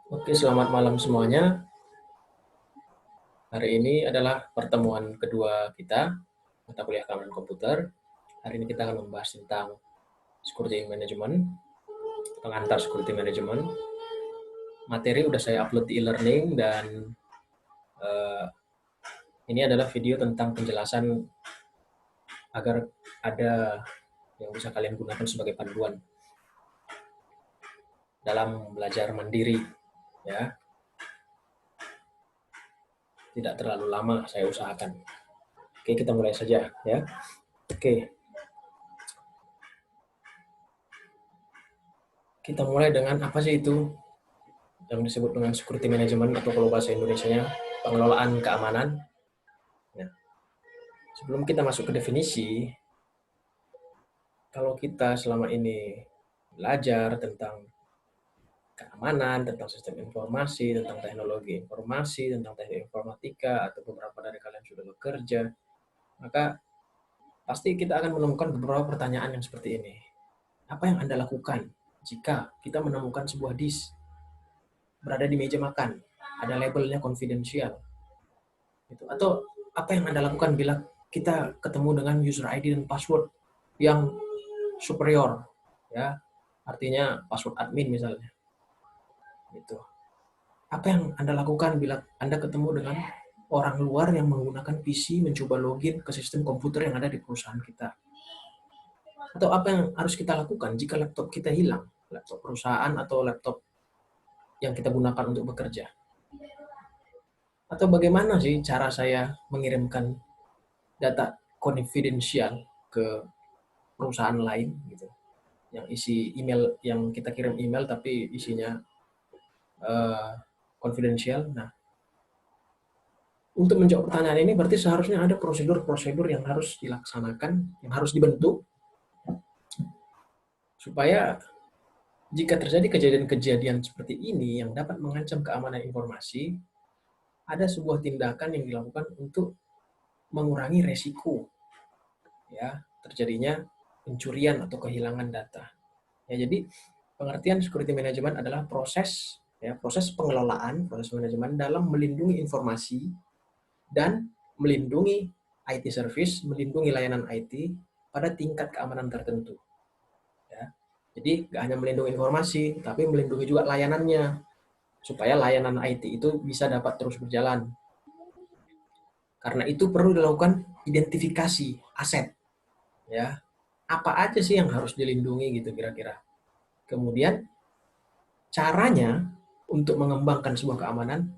Oke, selamat malam semuanya. Hari ini adalah pertemuan kedua kita, mata kuliah keamanan komputer. Hari ini kita akan membahas tentang security management, pengantar security management. Materi udah saya upload di e-learning dan uh, ini adalah video tentang penjelasan agar ada yang bisa kalian gunakan sebagai panduan dalam belajar mandiri, ya. Tidak terlalu lama saya usahakan. Oke, kita mulai saja, ya. Oke, kita mulai dengan apa sih itu yang disebut dengan security management atau kalau bahasa Indonesianya pengelolaan keamanan. Nah, sebelum kita masuk ke definisi, kalau kita selama ini belajar tentang keamanan, tentang sistem informasi, tentang teknologi informasi, tentang teknik informatika, atau beberapa dari kalian sudah bekerja, maka pasti kita akan menemukan beberapa pertanyaan yang seperti ini. Apa yang Anda lakukan jika kita menemukan sebuah disk berada di meja makan, ada labelnya confidential, gitu. Atau apa yang Anda lakukan bila kita ketemu dengan user ID dan password yang superior, ya, artinya password admin misalnya, gitu. Apa yang Anda lakukan bila Anda ketemu dengan orang luar yang menggunakan PC mencoba login ke sistem komputer yang ada di perusahaan kita? Atau apa yang harus kita lakukan jika laptop kita hilang, laptop perusahaan atau laptop yang kita gunakan untuk bekerja? Atau bagaimana sih cara saya mengirimkan data confidential ke perusahaan lain gitu, yang isi email, yang kita kirim email tapi isinya confidential. Nah, untuk menjawab pertanyaan ini berarti seharusnya ada prosedur-prosedur yang harus dilaksanakan, yang harus dibentuk supaya jika terjadi kejadian-kejadian seperti ini yang dapat mengancam keamanan informasi, ada sebuah tindakan yang dilakukan untuk mengurangi resiko, ya, terjadinya pencurian atau kehilangan data. Ya, jadi pengertian security management adalah proses, ya, proses pengelolaan, proses manajemen dalam melindungi informasi dan melindungi IT service, melindungi layanan IT pada tingkat keamanan tertentu. Ya. Jadi nggak hanya melindungi informasi, tapi melindungi juga layanannya, supaya layanan IT itu bisa dapat terus berjalan. Karena itu perlu dilakukan identifikasi aset. Ya, apa aja sih yang harus dilindungi gitu kira-kira. Kemudian caranya untuk mengembangkan sebuah keamanan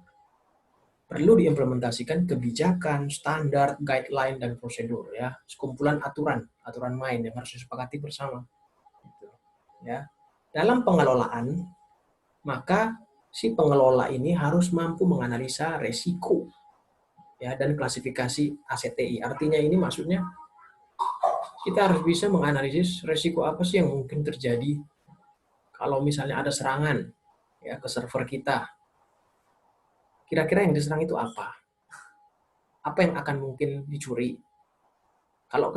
perlu diimplementasikan kebijakan, standar, guideline, dan prosedur, ya, sekumpulan aturan main yang harus disepakati bersama. Gitu, ya. Dalam pengelolaan, maka si pengelola ini harus mampu menganalisa resiko, ya, dan klasifikasi ACTI. Artinya ini maksudnya kita harus bisa menganalisis resiko apa sih yang mungkin terjadi kalau misalnya ada serangan, ya, ke server kita. Kira-kira yang diserang itu apa? Apa yang akan mungkin dicuri? Kalau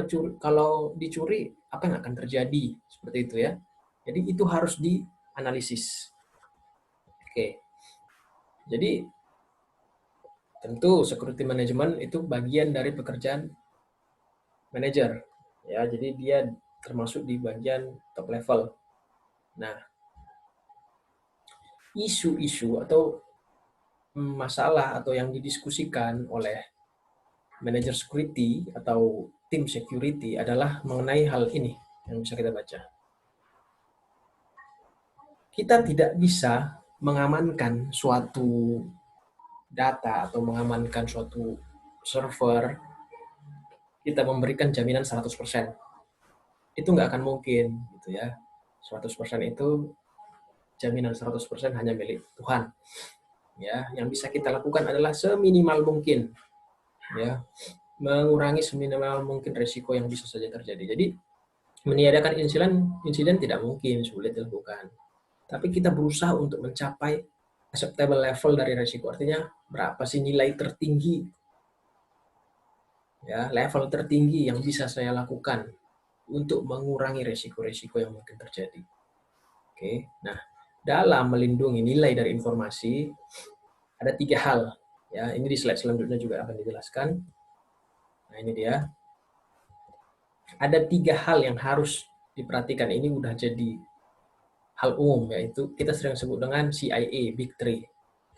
dicuri, apa yang akan terjadi? Seperti itu, ya. Jadi itu harus dianalisis. Oke. Jadi tentu security management itu bagian dari pekerjaan manager. Ya, jadi dia termasuk di bagian top level. Nah, isu-isu atau masalah atau yang didiskusikan oleh manager security atau tim security adalah mengenai hal ini yang bisa kita baca. Kita tidak bisa mengamankan suatu data atau mengamankan suatu server, kita memberikan jaminan 100%. Itu nggak akan mungkin, gitu ya. 100% itu jaminan 100% hanya milik Tuhan. Ya, yang bisa kita lakukan adalah seminimal mungkin, ya, mengurangi seminimal mungkin resiko yang bisa saja terjadi. Jadi meniadakan insiden tidak mungkin, sulit dilakukan. Tapi kita berusaha untuk mencapai acceptable level dari resiko. Artinya berapa sih nilai tertinggi, ya, level tertinggi yang bisa saya lakukan untuk mengurangi resiko-resiko yang mungkin terjadi. Oke. Nah, dalam melindungi nilai dari informasi, ada 3 hal. Ya, ini di slide selanjutnya juga akan dijelaskan. Nah, ini dia. Ada 3 hal yang harus diperhatikan. Ini udah jadi hal umum, yaitu kita sering sebut dengan CIA, Big Three.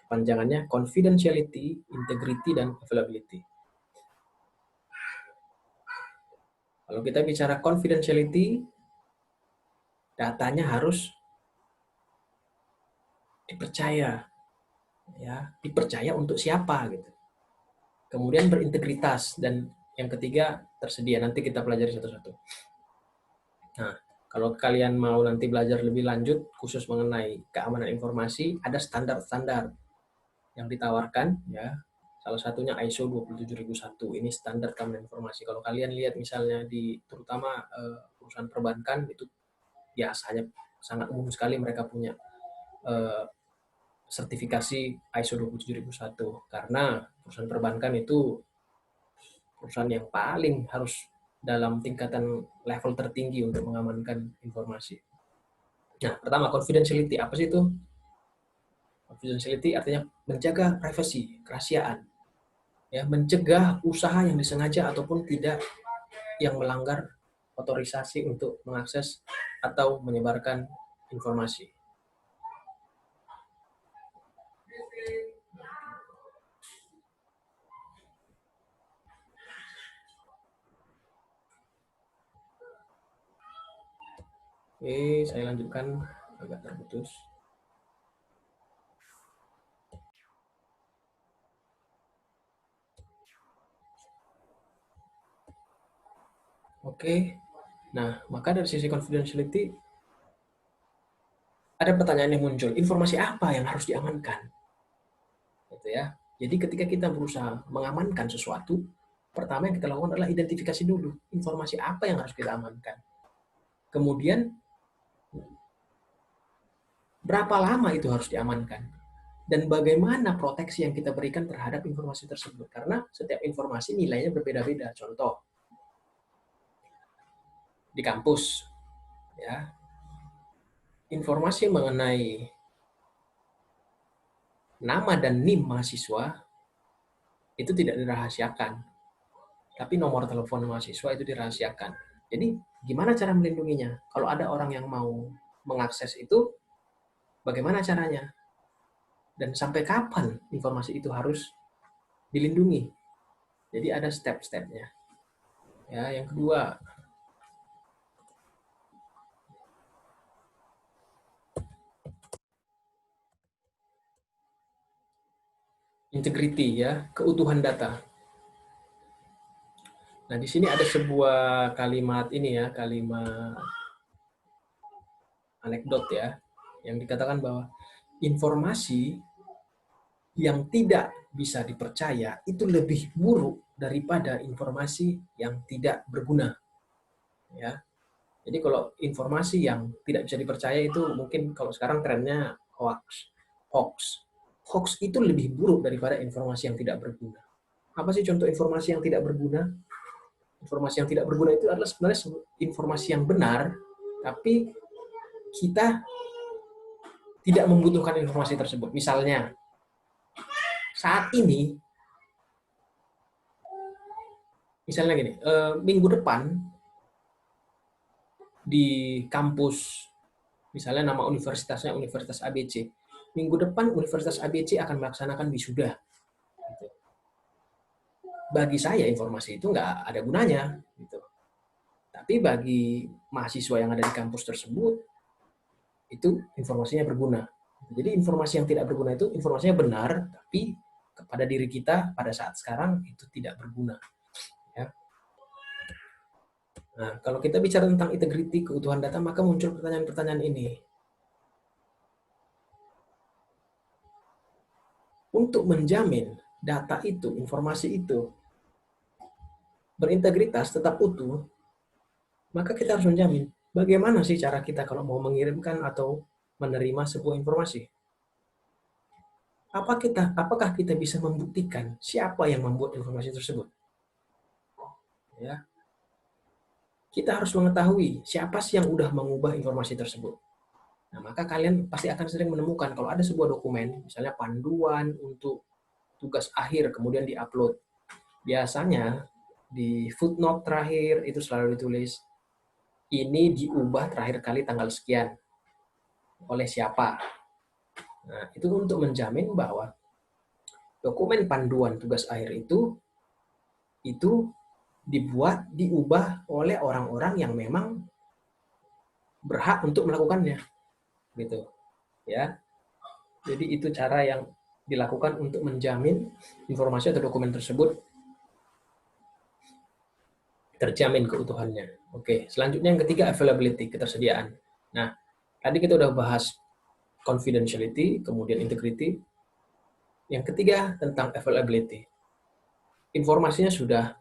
Panjangannya confidentiality, integrity, dan availability. Kalau kita bicara confidentiality, datanya harus dipercaya, ya, dipercaya untuk siapa gitu. Kemudian berintegritas, dan yang ketiga tersedia. Nanti kita pelajari satu-satu. Nah, kalau kalian mau nanti belajar lebih lanjut khusus mengenai keamanan informasi, ada standar-standar yang ditawarkan, ya. Salah satunya ISO 27001. Ini standar keamanan informasi. Kalau kalian lihat misalnya di terutama perusahaan perbankan, itu biasanya sangat umum sekali mereka punya sertifikasi ISO 27001, karena perusahaan perbankan itu perusahaan yang paling harus dalam tingkatan level tertinggi untuk mengamankan informasi. Nah, pertama, confidentiality. Apa sih itu? Confidentiality artinya menjaga privasi, kerahasiaan, ya, mencegah usaha yang disengaja ataupun tidak yang melanggar otorisasi untuk mengakses atau menyebarkan informasi. Oke, saya lanjutkan, agak terputus. Oke, nah maka dari sisi confidentiality ada pertanyaan yang muncul, informasi apa yang harus diamankan? Gitu ya. Jadi ketika kita berusaha mengamankan sesuatu, pertama yang kita lakukan adalah identifikasi dulu, informasi apa yang harus kita amankan. Kemudian, berapa lama itu harus diamankan? Dan bagaimana proteksi yang kita berikan terhadap informasi tersebut? Karena setiap informasi nilainya berbeda-beda. Contoh, di kampus, ya, informasi mengenai nama dan NIM mahasiswa itu tidak dirahasiakan, tapi nomor telepon mahasiswa itu dirahasiakan. Jadi gimana cara melindunginya? Kalau ada orang yang mau mengakses itu, bagaimana caranya? Dan sampai kapan informasi itu harus dilindungi? Jadi ada step-stepnya. Ya, yang kedua, integrity, ya, keutuhan data. Nah, di sini ada sebuah kalimat ini ya, kalimat anekdot ya, yang dikatakan bahwa informasi yang tidak bisa dipercaya itu lebih buruk daripada informasi yang tidak berguna. Ya. Jadi kalau informasi yang tidak bisa dipercaya itu mungkin kalau sekarang trennya hoax. Hoax. Hoax itu lebih buruk daripada informasi yang tidak berguna. Apa sih contoh informasi yang tidak berguna? Informasi yang tidak berguna itu adalah sebenarnya informasi yang benar, tapi kita tidak membutuhkan informasi tersebut. Misalnya, saat ini, misalnya gini, minggu depan di kampus, misalnya nama universitasnya Universitas ABC, minggu depan Universitas ABC akan melaksanakan wisuda. Bagi saya informasi itu nggak ada gunanya, gitu. Tapi bagi mahasiswa yang ada di kampus tersebut, itu informasinya berguna. Jadi informasi yang tidak berguna itu informasinya benar, tapi kepada diri kita pada saat sekarang itu tidak berguna. Ya. Nah, kalau kita bicara tentang integriti, keutuhan data, maka muncul pertanyaan-pertanyaan ini. Untuk menjamin data itu, informasi itu berintegritas, tetap utuh, maka kita harus menjamin bagaimana sih cara kita kalau mau mengirimkan atau menerima sebuah informasi. Apakah kita bisa membuktikan siapa yang membuat informasi tersebut? Ya, kita harus mengetahui siapa sih yang udah mengubah informasi tersebut. Nah, maka kalian pasti akan sering menemukan kalau ada sebuah dokumen, misalnya panduan untuk tugas akhir, kemudian diupload. Biasanya di footnote terakhir itu selalu ditulis, ini diubah terakhir kali tanggal sekian, oleh siapa. Nah, itu untuk menjamin bahwa dokumen panduan tugas akhir itu diubah oleh orang-orang yang memang berhak untuk melakukannya, gitu ya. Jadi itu cara yang dilakukan untuk menjamin informasi atau dokumen tersebut terjamin keutuhannya. Oke, selanjutnya yang ketiga availability, ketersediaan. Nah, tadi kita udah bahas confidentiality, kemudian integrity. Yang ketiga tentang availability. Informasinya sudah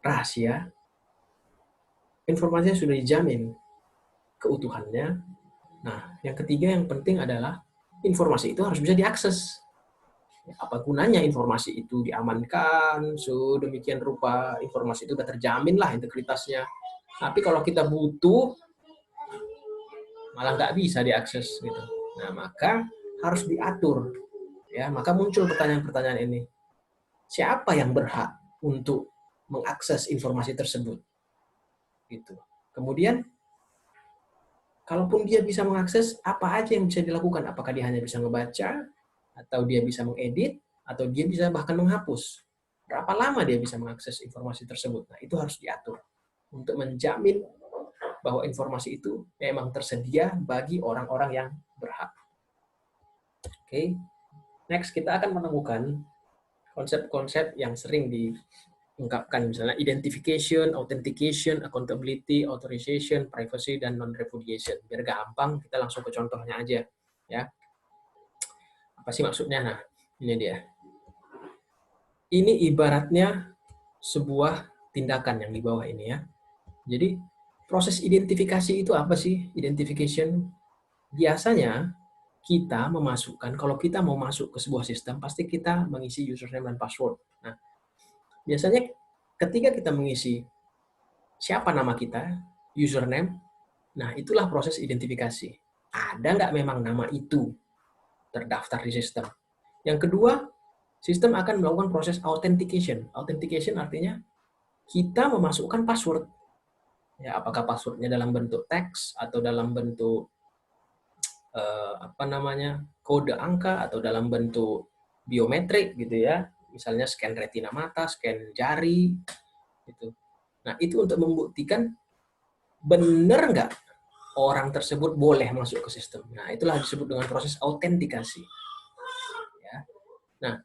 rahasia, informasinya sudah dijamin keutuhannya. Nah, yang ketiga yang penting adalah informasi itu harus bisa diakses. Apa gunanya informasi itu diamankan, sedemikian rupa informasi itu sudah terjamin lah integritasnya. Tapi kalau kita butuh, malah nggak bisa diakses gitu. Nah, maka harus diatur. Ya, maka muncul pertanyaan-pertanyaan ini. Siapa yang berhak untuk mengakses informasi tersebut? Gitu. Kemudian, kalaupun dia bisa mengakses, apa aja yang bisa dilakukan? Apakah dia hanya bisa ngebaca, atau dia bisa mengedit, atau dia bisa bahkan menghapus? Berapa lama dia bisa mengakses informasi tersebut? Nah, itu harus diatur untuk menjamin bahwa informasi itu memang tersedia bagi orang-orang yang berhak. Oke, next kita akan menemukan konsep-konsep yang sering diungkapkan, misalnya identification, authentication, accountability, authorization, privacy, dan non-repudiation. Biar gampang, kita langsung ke contohnya aja. Ya, apa sih maksudnya? Nah, ini dia. Ini ibaratnya sebuah tindakan yang di bawah ini ya. Jadi, proses identifikasi itu apa sih? Identification biasanya kita memasukkan, kalau kita mau masuk ke sebuah sistem, pasti kita mengisi username dan password. Nah, biasanya ketika kita mengisi siapa nama kita, username, nah itulah proses identifikasi. Ada nggak memang nama itu terdaftar di sistem? Yang kedua, sistem akan melakukan proses authentication. Authentication artinya kita memasukkan password. Ya, apakah passwordnya dalam bentuk teks atau dalam bentuk kode angka atau dalam bentuk biometrik gitu ya, misalnya scan retina mata, scan jari gitu. Nah, itu untuk membuktikan benar nggak orang tersebut boleh masuk ke sistem. Nah, itulah disebut dengan proses autentikasi. Ya. Nah,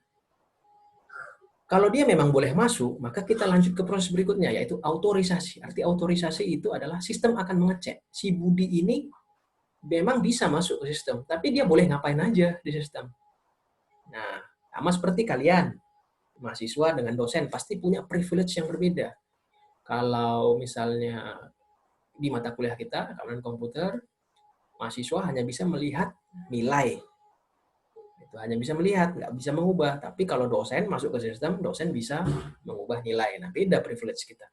kalau dia memang boleh masuk, maka kita lanjut ke proses berikutnya, yaitu autorisasi. Arti autorisasi itu adalah sistem akan mengecek si Budi ini memang bisa masuk ke sistem, tapi dia boleh ngapain aja di sistem. Nah, sama seperti kalian, mahasiswa dengan dosen pasti punya privilege yang berbeda. Kalau misalnya di mata kuliah kita, keamanan komputer, mahasiswa hanya bisa melihat nilai. Itu hanya bisa melihat, nggak bisa mengubah. Tapi kalau dosen masuk ke sistem, dosen bisa mengubah nilai. Nah, beda privilege kita.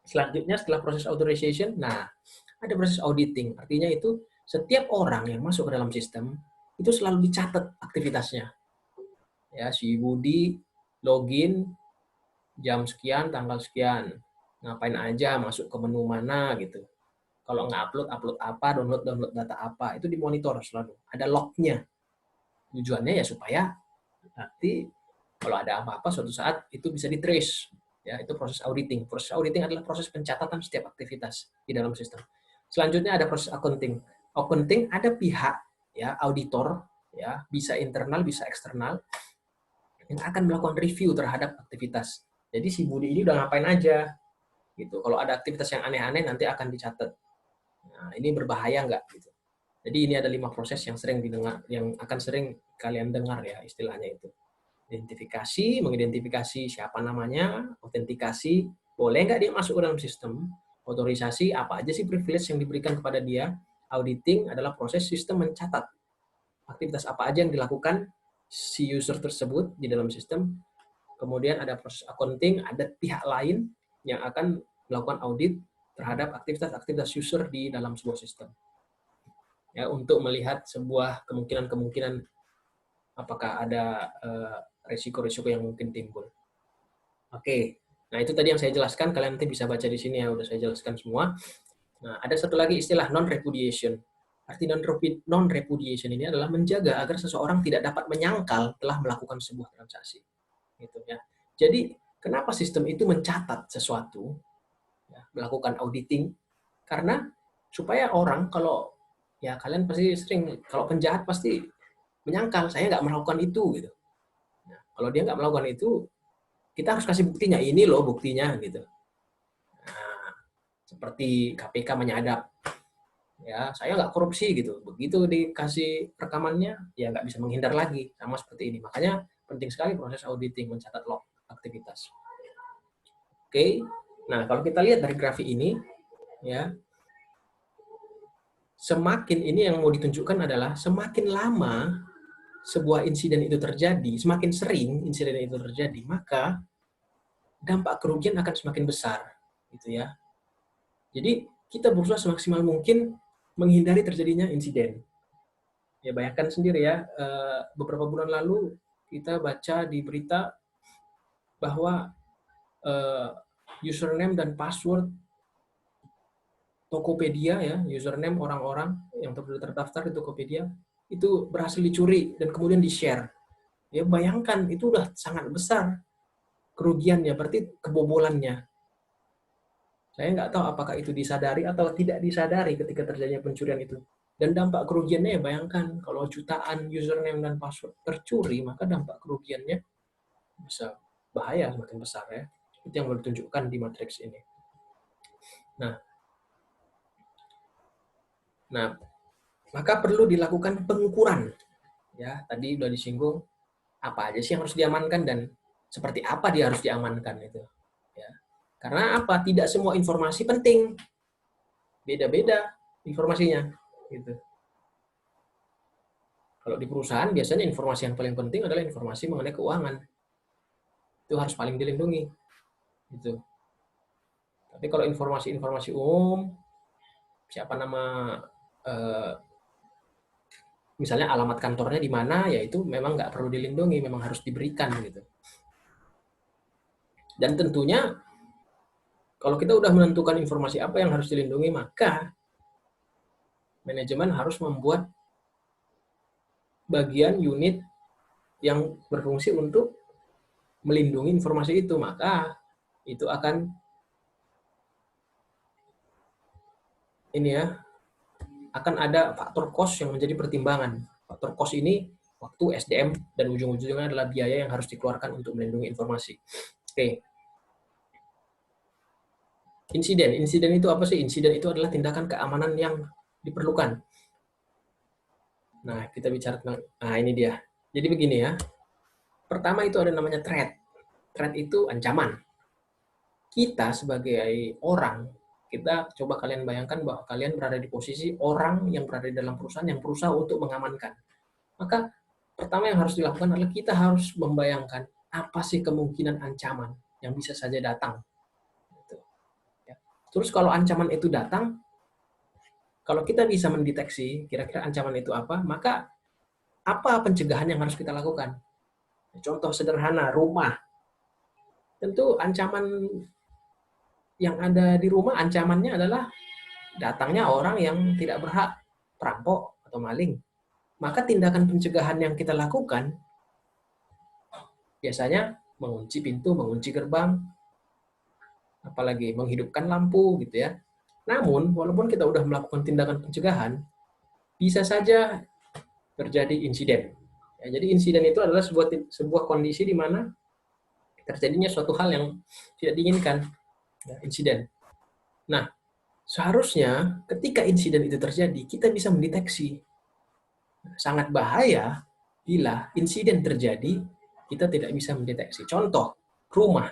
Selanjutnya setelah proses authorization, nah ada proses auditing. Artinya itu setiap orang yang masuk ke dalam sistem itu selalu dicatat aktivitasnya. Ya, si Budi login jam sekian, tanggal sekian, ngapain aja, masuk ke menu mana gitu. Kalau nggak upload, upload apa, download data apa, itu dimonitor selalu. Ada lognya. Tujuannya ya supaya nanti kalau ada apa-apa suatu saat itu bisa di-trace. Ya, itu proses auditing. Proses auditing adalah proses pencatatan setiap aktivitas di dalam sistem. Selanjutnya ada proses accounting. Accounting ada pihak ya, auditor ya, bisa internal, bisa eksternal yang akan melakukan review terhadap aktivitas. Jadi si Budi ini udah ngapain aja gitu. Kalau ada aktivitas yang aneh-aneh nanti akan dicatat. Nah, ini berbahaya nggak gitu. Jadi ini ada 5 proses yang sering didengar, yang akan sering kalian dengar ya istilahnya itu. Identifikasi, mengidentifikasi siapa namanya, autentikasi, boleh nggak dia masuk ke dalam sistem, otorisasi, apa aja sih privilege yang diberikan kepada dia, auditing adalah proses sistem mencatat aktivitas apa aja yang dilakukan si user tersebut di dalam sistem, kemudian ada proses accounting, ada pihak lain yang akan melakukan audit terhadap aktivitas-aktivitas user di dalam sebuah sistem. ya, untuk melihat sebuah kemungkinan-kemungkinan apakah ada resiko-resiko yang mungkin timbul. Oke, nah itu tadi yang saya jelaskan, kalian nanti bisa baca di sini ya, udah saya jelaskan semua. Nah, ada satu lagi istilah non-repudiation. Arti non-repudiation ini adalah menjaga agar seseorang tidak dapat menyangkal telah melakukan sebuah transaksi. Gitu ya. Jadi, kenapa sistem itu mencatat sesuatu, ya, melakukan auditing? Karena supaya orang, kalau ya kalian pasti sering, kalau penjahat pasti menyangkal, saya nggak melakukan itu gitu. Nah, kalau dia nggak melakukan itu, kita harus kasih buktinya, ini loh buktinya gitu. Nah, seperti KPK menyadap, ya saya nggak korupsi gitu, begitu dikasih rekamannya ya nggak bisa menghindar lagi, sama seperti ini. Makanya penting sekali proses auditing, mencatat log aktivitas. Oke, nah kalau kita lihat dari grafik ini, ya semakin ini yang mau ditunjukkan adalah semakin lama sebuah insiden itu terjadi, semakin sering insiden itu terjadi, maka dampak kerugian akan semakin besar, gitu ya. Jadi kita berusaha semaksimal mungkin menghindari terjadinya insiden. Ya bayangkan sendiri ya, beberapa bulan lalu kita baca di berita bahwa username dan password Tokopedia, ya, username orang-orang yang terdaftar di Tokopedia itu berhasil dicuri dan kemudian di-share. Ya bayangkan, itu udah sangat besar kerugiannya, berarti kebobolannya. Saya nggak tahu apakah itu disadari atau tidak disadari ketika terjadinya pencurian itu. Dan dampak kerugiannya ya bayangkan, kalau jutaan username dan password tercuri, maka dampak kerugiannya bisa bahaya, semakin besar ya. Itu yang boleh ditunjukkan di matriks ini. Nah, maka perlu dilakukan pengukuran. Ya, tadi sudah disinggung apa aja sih yang harus diamankan dan seperti apa dia harus diamankan itu. Ya. Karena apa? Tidak semua informasi penting. Beda-beda informasinya. Gitu. Kalau di perusahaan biasanya informasi yang paling penting adalah informasi mengenai keuangan. Itu harus paling dilindungi. Gitu. Tapi kalau informasi-informasi umum, siapa nama, misalnya alamat kantornya di mana, ya itu memang nggak perlu dilindungi, memang harus diberikan gitu. Dan tentunya kalau kita udah menentukan informasi apa yang harus dilindungi, maka manajemen harus membuat bagian unit yang berfungsi untuk melindungi informasi itu. Maka itu akan ini ya, akan ada faktor cost yang menjadi pertimbangan. Faktor cost ini waktu, SDM, dan ujung-ujungnya adalah biaya yang harus dikeluarkan untuk melindungi informasi. Oke. Insiden. Insiden itu apa sih? Insiden itu adalah tindakan keamanan yang diperlukan. Nah, kita bicara tentang, nah ini dia. Jadi begini ya. Pertama itu ada namanya threat. Threat itu ancaman. Kita sebagai orang, kita coba kalian bayangkan bahwa kalian berada di posisi orang yang berada di dalam perusahaan yang berusaha untuk mengamankan. Maka pertama yang harus dilakukan adalah kita harus membayangkan apa sih kemungkinan ancaman yang bisa saja datang. Terus kalau ancaman itu datang, kalau kita bisa mendeteksi kira-kira ancaman itu apa, maka apa pencegahan yang harus kita lakukan? Contoh sederhana, rumah. Tentu ancaman yang ada di rumah, ancamannya adalah datangnya orang yang tidak berhak, perampok atau maling. Maka tindakan pencegahan yang kita lakukan biasanya mengunci pintu, mengunci gerbang, apalagi menghidupkan lampu gitu ya. Namun, walaupun kita sudah melakukan tindakan pencegahan, bisa saja terjadi insiden. Ya, jadi insiden itu adalah sebuah kondisi di mana terjadinya suatu hal yang tidak diinginkan, ya, insiden. Nah, seharusnya ketika insiden itu terjadi, kita bisa mendeteksi. Sangat bahaya bila insiden terjadi, kita tidak bisa mendeteksi. Contoh, rumah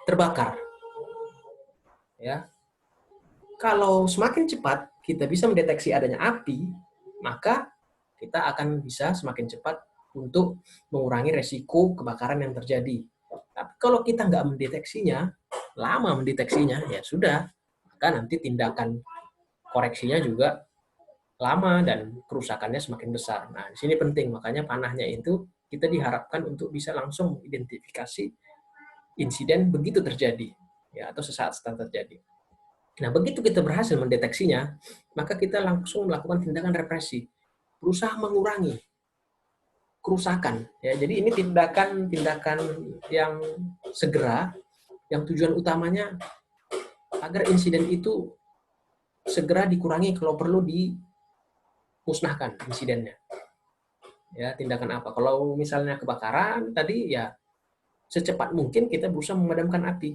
terbakar. Ya, kalau semakin cepat kita bisa mendeteksi adanya api, maka kita akan bisa semakin cepat untuk mengurangi resiko kebakaran yang terjadi. Tapi kalau kita nggak mendeteksinya, lama mendeteksinya, ya sudah, maka nanti tindakan koreksinya juga lama dan kerusakannya semakin besar. Nah, di sini penting, makanya panahnya itu kita diharapkan untuk bisa langsung mengidentifikasi insiden begitu terjadi, ya, atau sesaat setelah terjadi. Nah, begitu kita berhasil mendeteksinya, maka kita langsung melakukan tindakan represi, berusaha mengurangi kerusakan. Ya, jadi ini tindakan-tindakan yang segera, yang tujuan utamanya agar insiden itu segera dikurangi, kalau perlu dimusnahkan insidennya. Ya, tindakan apa? Kalau misalnya kebakaran tadi, ya secepat mungkin kita berusaha memadamkan api.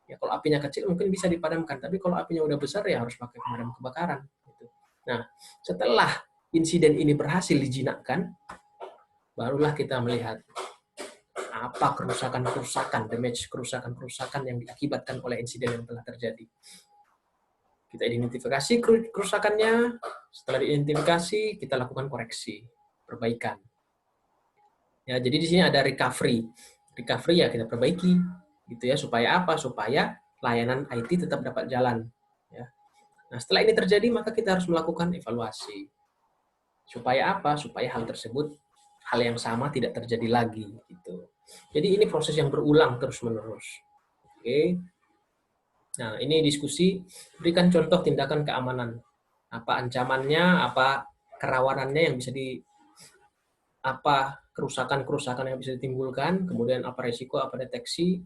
Ya, kalau apinya kecil mungkin bisa dipadamkan, tapi kalau apinya udah besar ya harus pakai pemadam kebakaran. Gitu. Nah, setelah insiden ini berhasil dijinakkan, barulah kita melihat apa kerusakan-kerusakan, damage, kerusakan-kerusakan yang diakibatkan oleh insiden yang telah terjadi. Kita identifikasi kerusakannya, setelah diidentifikasi kita lakukan koreksi, perbaikan. Ya, jadi di sini ada recovery. Recovery ya kita perbaiki, gitu ya. Supaya apa? Supaya layanan IT tetap dapat jalan. Ya. Nah, setelah ini terjadi maka kita harus melakukan evaluasi. Supaya apa? Supaya hal tersebut, hal yang sama tidak terjadi lagi. Gitu. Jadi ini proses yang berulang terus-menerus. Oke. Nah, ini diskusi, berikan contoh tindakan keamanan. Apa ancamannya, apa kerawanannya yang bisa apa kerusakan-kerusakan yang bisa ditimbulkan, kemudian apa risiko, apa deteksi,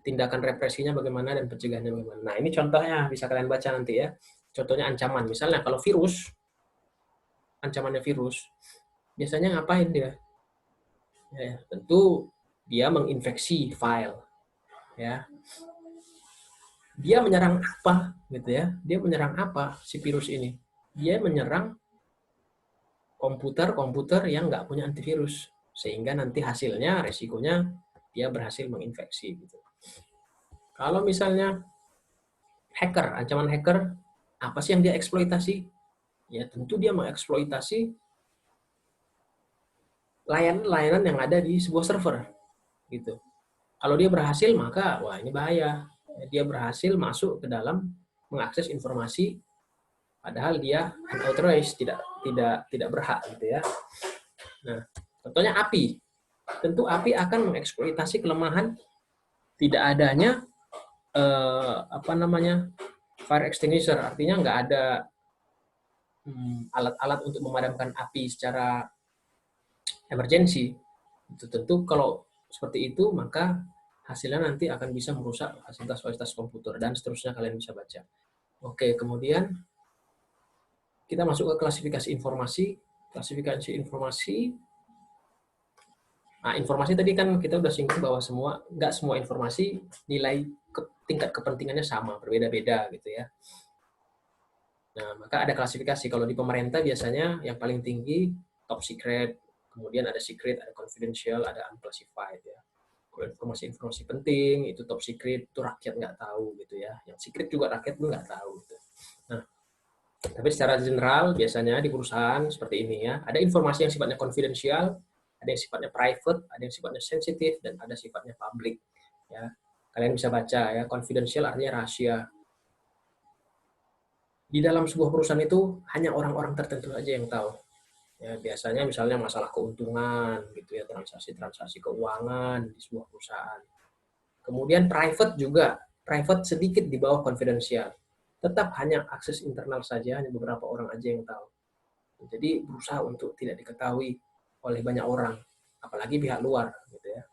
tindakan represinya bagaimana, dan pencegahannya bagaimana. Nah, ini contohnya, bisa kalian baca nanti ya. Contohnya ancaman. Misalnya kalau virus, ancamannya virus, biasanya ngapain dia? Ya, tentu dia menginfeksi file. Ya, dia menyerang apa gitu ya, dia menyerang apa si virus ini, dia menyerang komputer yang nggak punya antivirus, sehingga nanti hasilnya resikonya dia berhasil menginfeksi gitu. Kalau misalnya hacker, ancaman hacker, apa sih yang dia eksploitasi? Ya tentu dia mengeksploitasi layanan-layanan yang ada di sebuah server gitu. Kalau dia berhasil maka wah ini bahaya, dia berhasil masuk ke dalam mengakses informasi padahal dia unauthorized, tidak berhak gitu ya. Nah, contohnya api. Tentu api akan mengeksploitasi kelemahan tidak adanya fire extinguisher, artinya nggak ada alat-alat untuk memadamkan api secara emergency. Itu tentu kalau seperti itu maka hasilnya nanti akan bisa merusak fasilitas-fasilitas komputer dan seterusnya, kalian bisa baca. Oke, kemudian kita masuk ke klasifikasi informasi. Klasifikasi informasi. Nah, informasi tadi kan kita udah singgung bahwa nggak semua informasi nilai tingkat kepentingannya sama, berbeda-beda gitu ya. Nah, maka ada klasifikasi. Kalau di pemerintah biasanya yang paling tinggi top secret, kemudian ada secret, ada confidential, ada unclassified ya. Kalau informasi-informasi penting itu top secret, itu rakyat nggak tahu gitu ya. Yang secret juga rakyat pun nggak tahu gitu. Nah, tapi secara general biasanya di perusahaan seperti ini ya, ada informasi yang sifatnya confidential, ada yang sifatnya private, ada yang sifatnya sensitif, dan ada sifatnya public. Ya, kalian bisa baca ya, confidential artinya rahasia. Di dalam sebuah perusahaan itu hanya orang-orang tertentu saja yang tahu. Ya, biasanya misalnya masalah keuntungan gitu ya, transaksi-transaksi keuangan di sebuah perusahaan. Kemudian private juga, private sedikit di bawah confidential. Tetap hanya akses internal saja, hanya beberapa orang aja yang tahu. Jadi berusaha untuk tidak diketahui oleh banyak orang, apalagi pihak luar gitu ya.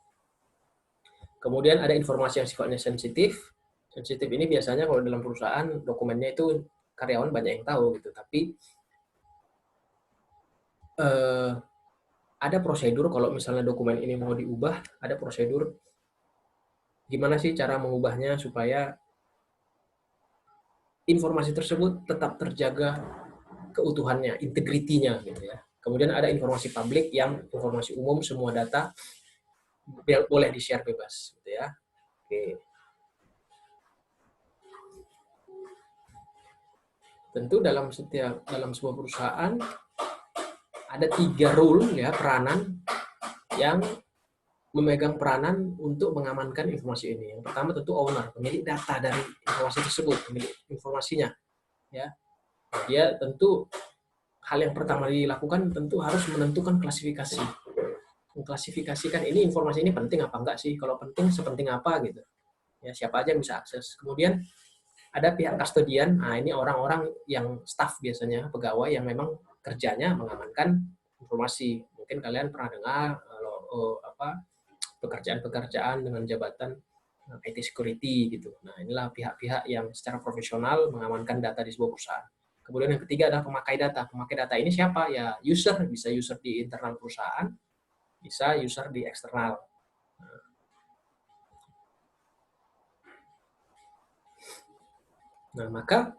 Kemudian ada informasi yang sifatnya sensitif. Sensitif ini biasanya kalau dalam perusahaan dokumennya itu karyawan banyak yang tahu gitu, tapi ada prosedur kalau misalnya dokumen ini mau diubah, ada prosedur gimana sih cara mengubahnya supaya informasi tersebut tetap terjaga keutuhannya, integritinya gitu ya. Kemudian ada informasi publik yang informasi umum, semua data boleh di-share bebas gitu ya. Oke. Tentu dalam sebuah perusahaan ada 3 role ya, peranan yang memegang peranan untuk mengamankan informasi ini. Yang pertama tentu owner, pemilik data dari informasi tersebut, pemilik informasinya ya. Dia tentu hal yang pertama dilakukan tentu harus menentukan klasifikasi. Mengklasifikasikan ini informasi ini penting apa enggak sih? Kalau penting sepenting apa gitu. Ya, siapa aja yang bisa akses. Kemudian ada pihak kustodian. Nah, ini orang-orang yang staff biasanya, pegawai yang memang kerjanya mengamankan informasi. Mungkin kalian pernah dengar pekerjaan-pekerjaan dengan jabatan IT security gitu. Nah, inilah pihak-pihak yang secara profesional mengamankan data di sebuah perusahaan. Kemudian yang ketiga adalah pemakai data. Pemakai data ini siapa? Ya user, bisa user di internal perusahaan, bisa user di eksternal. Nah, maka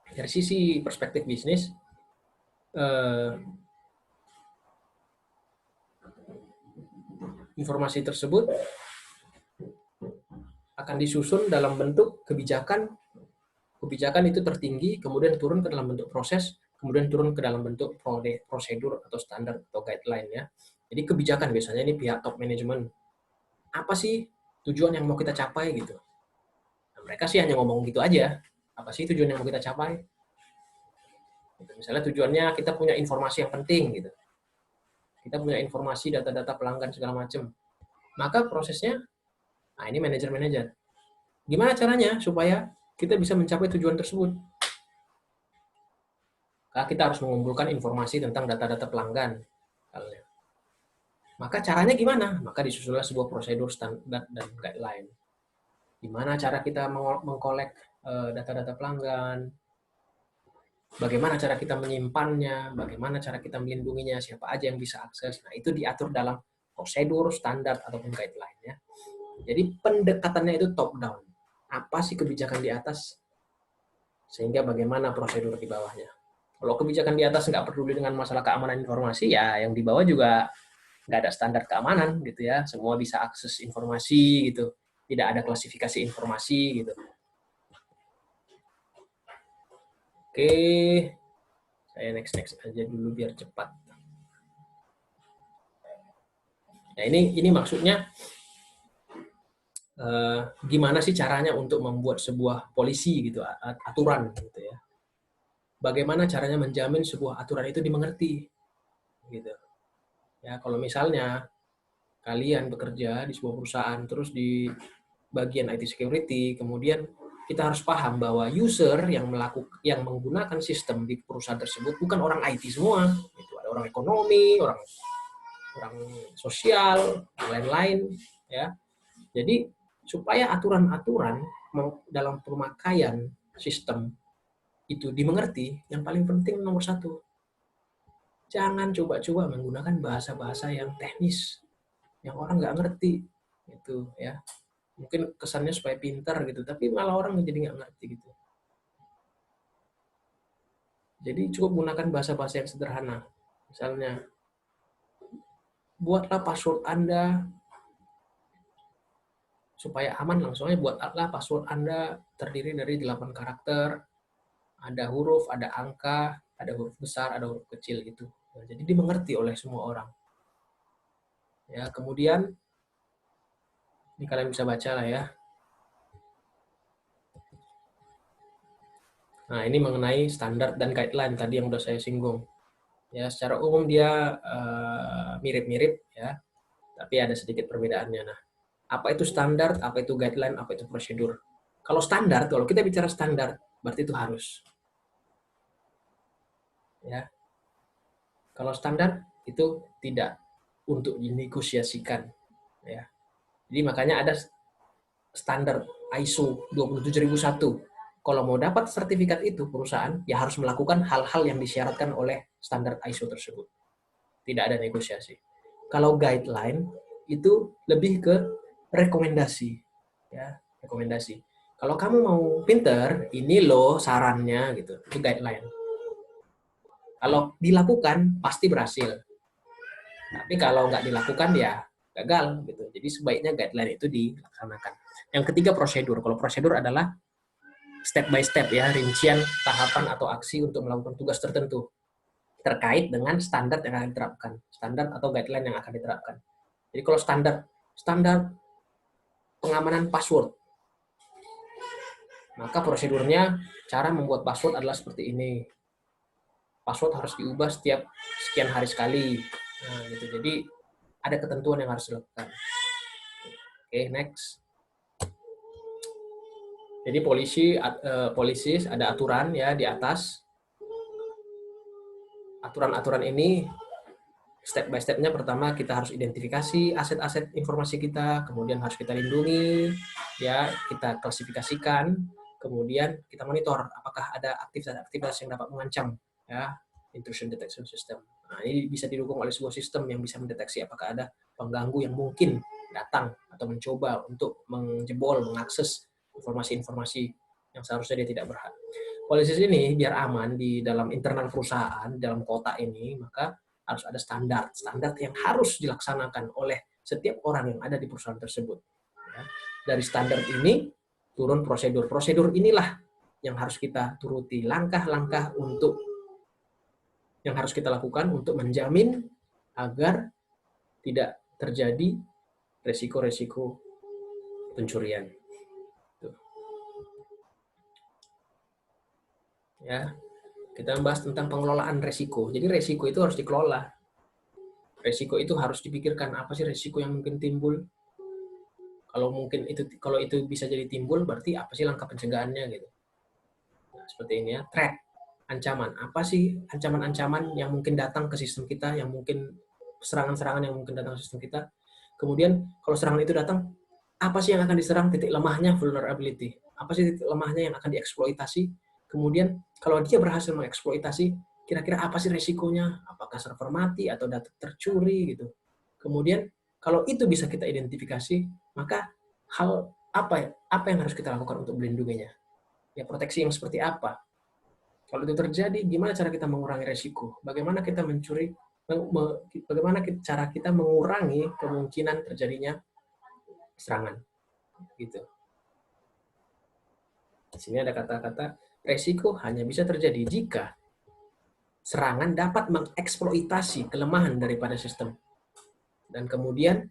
dari sisi perspektif bisnis, informasi tersebut akan disusun dalam bentuk kebijakan. Kebijakan itu tertinggi, kemudian turun ke dalam bentuk proses, kemudian turun ke dalam bentuk prosedur atau standar atau guideline ya. Jadi kebijakan biasanya ini pihak top management. Apa sih tujuan yang mau kita capai gitu? Nah, mereka sih hanya ngomong gitu aja. Apa sih tujuan yang mau kita capai? Gitu. Misalnya tujuannya kita punya informasi yang penting gitu. Kita punya informasi data-data pelanggan segala macam. Maka prosesnya, nah ini manajer-manajer. Gimana caranya supaya kita bisa mencapai tujuan tersebut? Kita harus mengumpulkan informasi tentang data-data pelanggan. Maka caranya gimana? Maka disusunlah sebuah prosedur standar dan guideline. Gimana cara kita mengkolek data-data pelanggan, bagaimana cara kita menyimpannya, bagaimana cara kita melindunginya, siapa aja yang bisa akses. Nah, itu diatur dalam prosedur, standar, ataupun guideline. Ya. Jadi pendekatannya itu top down. Apa sih kebijakan di atas, sehingga bagaimana prosedur di bawahnya. Kalau kebijakan di atas nggak peduli dengan masalah keamanan informasi, ya yang di bawah juga nggak ada standar keamanan gitu ya. Semua bisa akses informasi gitu. Tidak ada klasifikasi informasi gitu. Oke, saya next aja dulu biar cepat. Nah ini maksudnya gimana sih caranya untuk membuat sebuah polisi gitu, aturan gitu ya. Bagaimana caranya menjamin sebuah aturan itu dimengerti gitu. Ya kalau misalnya kalian bekerja di sebuah perusahaan terus di bagian IT security, kemudian kita harus paham bahwa user yang menggunakan sistem di perusahaan tersebut bukan orang IT semua, itu ada orang ekonomi, orang sosial, dan lain-lain ya. Jadi supaya aturan-aturan dalam pemakaian sistem itu dimengerti, yang paling penting nomor satu, jangan coba-coba menggunakan bahasa-bahasa yang teknis, yang orang nggak ngerti, gitu ya. Mungkin kesannya supaya pintar gitu, tapi malah orang jadi nggak ngerti gitu. Jadi cukup gunakan bahasa-bahasa yang sederhana. Misalnya, buatlah password Anda supaya aman, langsung aja buatlah password Anda terdiri dari 8 karakter, ada huruf, ada angka, ada huruf besar, ada huruf kecil gitu. Nah, jadi dimengerti oleh semua orang. Ya, kemudian ini kalian bisa baca lah ya. Nah, ini mengenai standar dan guideline tadi yang sudah saya singgung. Ya, secara umum dia mirip-mirip ya, tapi ada sedikit perbedaannya. Nah, apa itu standar, apa itu guideline, apa itu prosedur. Kalau standar, kalau kita bicara standar, berarti itu harus. Ya. Kalau standar itu tidak untuk dinegosiasikan. Ya. Jadi makanya ada standar ISO 27001. Kalau mau dapat sertifikat itu perusahaan, ya harus melakukan hal-hal yang disyaratkan oleh standar ISO tersebut. Tidak ada negosiasi. Kalau guideline itu lebih ke rekomendasi, ya rekomendasi. Kalau kamu mau pinter, ini loh sarannya gitu, itu guideline. Kalau dilakukan pasti berhasil, tapi kalau nggak dilakukan ya gagal gitu. Jadi sebaiknya guideline itu dilaksanakan. Yang ketiga prosedur. Kalau prosedur adalah step by step ya, rincian tahapan atau aksi untuk melakukan tugas tertentu terkait dengan standar yang akan diterapkan, standar atau guideline yang akan diterapkan. Jadi kalau standar pengamanan password, Maka prosedurnya, cara membuat password adalah seperti ini. Password harus diubah setiap sekian hari sekali. Nah, gitu. Jadi ada ketentuan yang harus dilakukan. Oke, next. Jadi polisi ada aturan ya di atas. Aturan-aturan ini step by step-nya, pertama kita harus identifikasi aset-aset informasi kita, kemudian harus kita lindungi, ya kita klasifikasikan, kemudian kita monitor apakah ada aktivitas yang dapat mengancam, ya intrusion detection system. Nah, ini bisa didukung oleh sebuah sistem yang bisa mendeteksi apakah ada pengganggu yang mungkin datang atau mencoba untuk menjebol, mengakses informasi-informasi yang seharusnya dia tidak berhak. Polisi ini biar aman di dalam internal perusahaan, dalam kota ini, maka harus ada standar yang harus dilaksanakan oleh setiap orang yang ada di perusahaan tersebut. Ya. Dari standar ini turun prosedur. Prosedur inilah yang harus kita turuti, langkah-langkah yang harus kita lakukan untuk menjamin agar tidak terjadi resiko-resiko pencurian. Ya, kita membahas tentang pengelolaan resiko. Jadi resiko itu harus dikelola. Resiko itu harus dipikirkan, apa sih resiko yang mungkin timbul. Kalau itu bisa jadi timbul, berarti apa sih langkah pencegahannya gitu. Nah, seperti ini ya, threat, ancaman. Apa sih ancaman-ancaman yang mungkin datang ke sistem kita, yang mungkin serangan-serangan yang mungkin datang ke sistem kita. Kemudian kalau serangan itu datang, apa sih yang akan diserang, titik lemahnya, vulnerability. Apa sih titik lemahnya yang akan dieksploitasi. Kemudian kalau dia berhasil mengeksploitasi, kira-kira apa sih resikonya? Apakah server mati atau data tercuri gitu. Kemudian kalau itu bisa kita identifikasi, maka apa yang harus kita lakukan untuk melindunginya? Ya proteksi yang seperti apa? Kalau itu terjadi, gimana cara kita mengurangi resiko? Bagaimana cara kita mengurangi kemungkinan terjadinya serangan? Gitu. Di sini ada kata-kata resiko hanya bisa terjadi jika serangan dapat mengeksploitasi kelemahan daripada sistem. Dan kemudian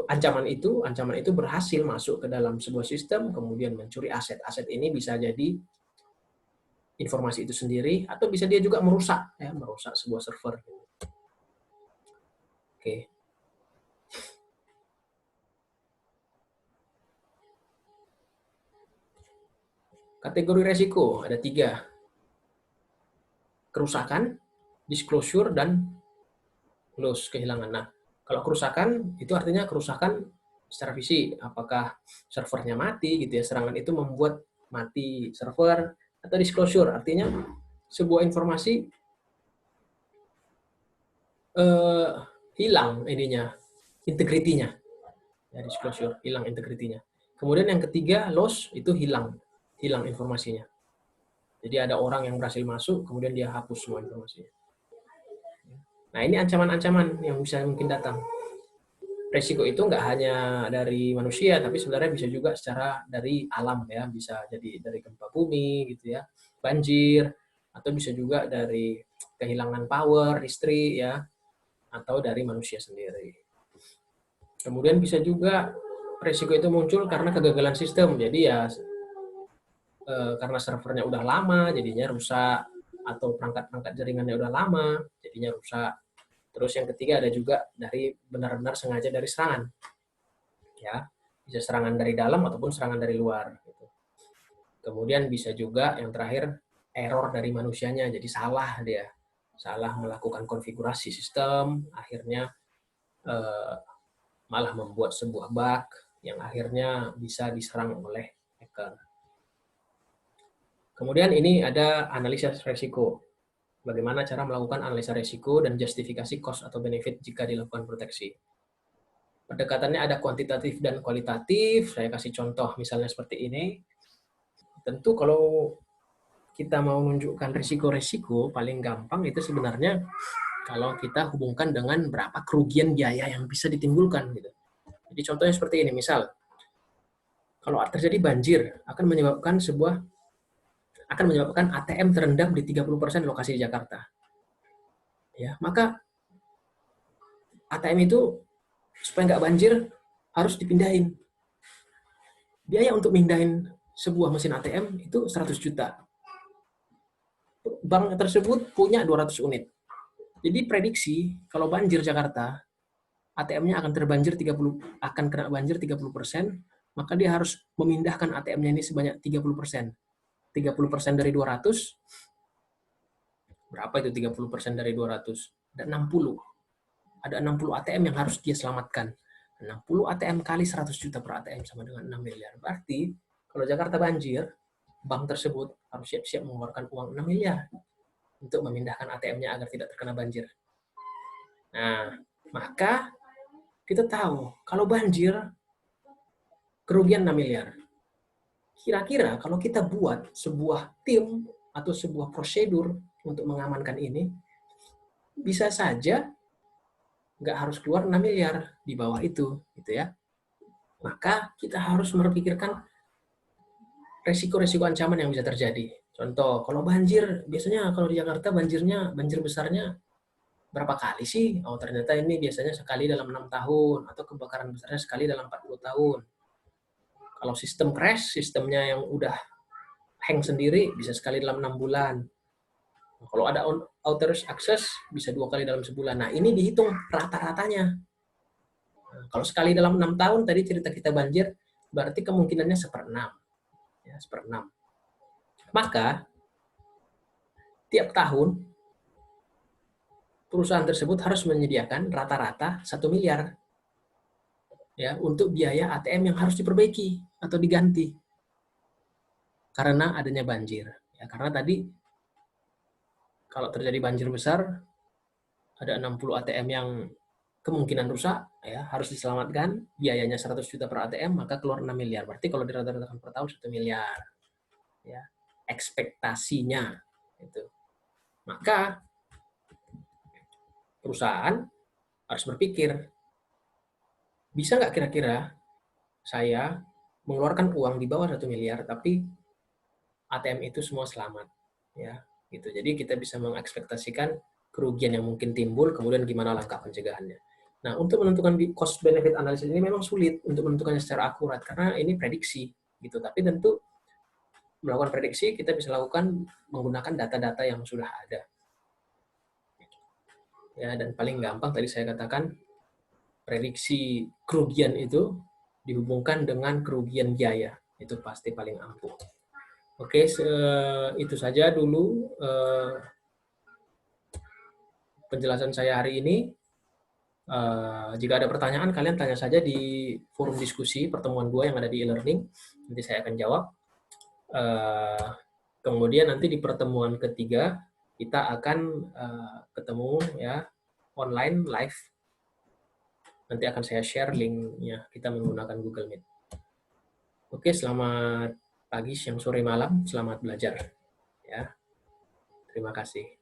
ancaman itu berhasil masuk ke dalam sebuah sistem, kemudian mencuri aset. Aset ini bisa jadi informasi itu sendiri, atau bisa dia juga merusak sebuah server. Oke. Kategori resiko ada 3. Kerusakan, disclosure, dan loss, kehilangan. Nah, kalau kerusakan itu artinya kerusakan secara fisik, apakah servernya mati gitu ya, serangan itu membuat mati server, atau disclosure artinya sebuah informasi hilang integritinya. Ya, disclosure, hilang integritinya. Kemudian yang ketiga, loss, itu hilang informasinya. Jadi ada orang yang berhasil masuk, kemudian dia hapus semua informasinya. Nah, ini ancaman-ancaman yang bisa mungkin datang. Resiko itu nggak hanya dari manusia, tapi sebenarnya bisa juga secara dari alam ya, bisa jadi dari gempa bumi gitu ya, banjir, atau bisa juga dari kehilangan power, listrik ya, atau dari manusia sendiri. Kemudian bisa juga resiko itu muncul karena kegagalan sistem, jadi ya karena servernya udah lama jadinya rusak, atau perangkat-perangkat jaringannya udah lama jadinya rusak. Terus yang ketiga ada juga dari benar-benar sengaja dari serangan. Ya, bisa serangan dari dalam ataupun serangan dari luar gitu. Kemudian bisa juga yang terakhir error dari manusianya, jadi salah melakukan konfigurasi sistem, akhirnya malah membuat sebuah bug yang akhirnya bisa diserang oleh hacker. Kemudian ini ada analisa resiko. Bagaimana cara melakukan analisa risiko dan justifikasi cost atau benefit jika dilakukan proteksi. Pendekatannya ada kuantitatif dan kualitatif. Saya kasih contoh misalnya seperti ini. Tentu kalau kita mau menunjukkan risiko-risiko, paling gampang itu sebenarnya kalau kita hubungkan dengan berapa kerugian biaya yang bisa ditimbulkan. Gitu. Jadi contohnya seperti ini, misal kalau terjadi banjir akan menyebabkan ATM terendam di 30% lokasi di Jakarta. Ya, maka ATM itu supaya nggak banjir, harus dipindahin. Biaya untuk mindahin sebuah mesin ATM itu 100 juta. Bank tersebut punya 200 unit. Jadi prediksi kalau banjir Jakarta, ATM-nya akan terbanjir 30, akan kena banjir 30%, maka dia harus memindahkan ATM-nya ini sebanyak 30%. 30% dari 200, berapa itu 30% dari 200? Ada 60. Ada 60 ATM yang harus dia selamatkan. 60 ATM kali 100 juta per ATM sama dengan 6 miliar. Berarti kalau Jakarta banjir, bank tersebut harus siap-siap mengeluarkan uang 6 miliar untuk memindahkan ATM-nya agar tidak terkena banjir. Nah, maka kita tahu kalau banjir kerugian 6 miliar. Kira-kira kalau kita buat sebuah tim atau sebuah prosedur untuk mengamankan ini, bisa saja nggak harus keluar 6 miliar di bawah itu, gitu ya. Maka kita harus berpikirkan resiko-resiko ancaman yang bisa terjadi. Contoh, kalau banjir, biasanya kalau di Jakarta banjir besarnya berapa kali sih? Oh, ternyata ini biasanya sekali dalam 6 tahun, atau kebakaran besarnya sekali dalam 40 tahun. Kalau sistem crash, sistemnya yang udah hang sendiri, bisa sekali dalam 6 bulan. Kalau ada authorized access, bisa 2 kali dalam sebulan. Nah, ini dihitung rata-ratanya. Nah, kalau sekali dalam 6 tahun, tadi cerita kita banjir, berarti kemungkinannya 1/6. Ya, 1/6. Maka, tiap tahun, perusahaan tersebut harus menyediakan rata-rata 1 miliar ya untuk biaya ATM yang harus diperbaiki atau diganti karena adanya banjir. Ya, karena tadi kalau terjadi banjir besar, ada 60 ATM yang kemungkinan rusak, ya harus diselamatkan, biayanya 100 juta per ATM, maka keluar 6 miliar. Berarti kalau dirata-ratakan per tahun 1 miliar. Ya, ekspektasinya. Itu. Maka perusahaan harus berpikir, bisa nggak kira-kira saya mengeluarkan uang di bawah 1 miliar, tapi ATM itu semua selamat. Ya, gitu. Jadi kita bisa mengekspektasikan kerugian yang mungkin timbul, kemudian gimana langkah pencegahannya. Nah, untuk menentukan cost benefit analysis ini memang sulit untuk menentukannya secara akurat karena ini prediksi gitu. Tapi tentu melakukan prediksi kita bisa lakukan menggunakan data-data yang sudah ada. Ya, dan paling gampang tadi saya katakan prediksi kerugian itu dihubungkan dengan kerugian biaya. Itu pasti paling ampuh. Oke, itu saja dulu penjelasan saya hari ini. Jika ada pertanyaan, kalian tanya saja di forum diskusi pertemuan 2 yang ada di e-learning. Nanti saya akan jawab. Kemudian nanti di pertemuan ketiga, kita akan ketemu ya online, live. Nanti akan saya share linknya. Kita menggunakan Google Meet. Oke, selamat pagi, siang, sore, malam. Selamat belajar. Ya, terima kasih.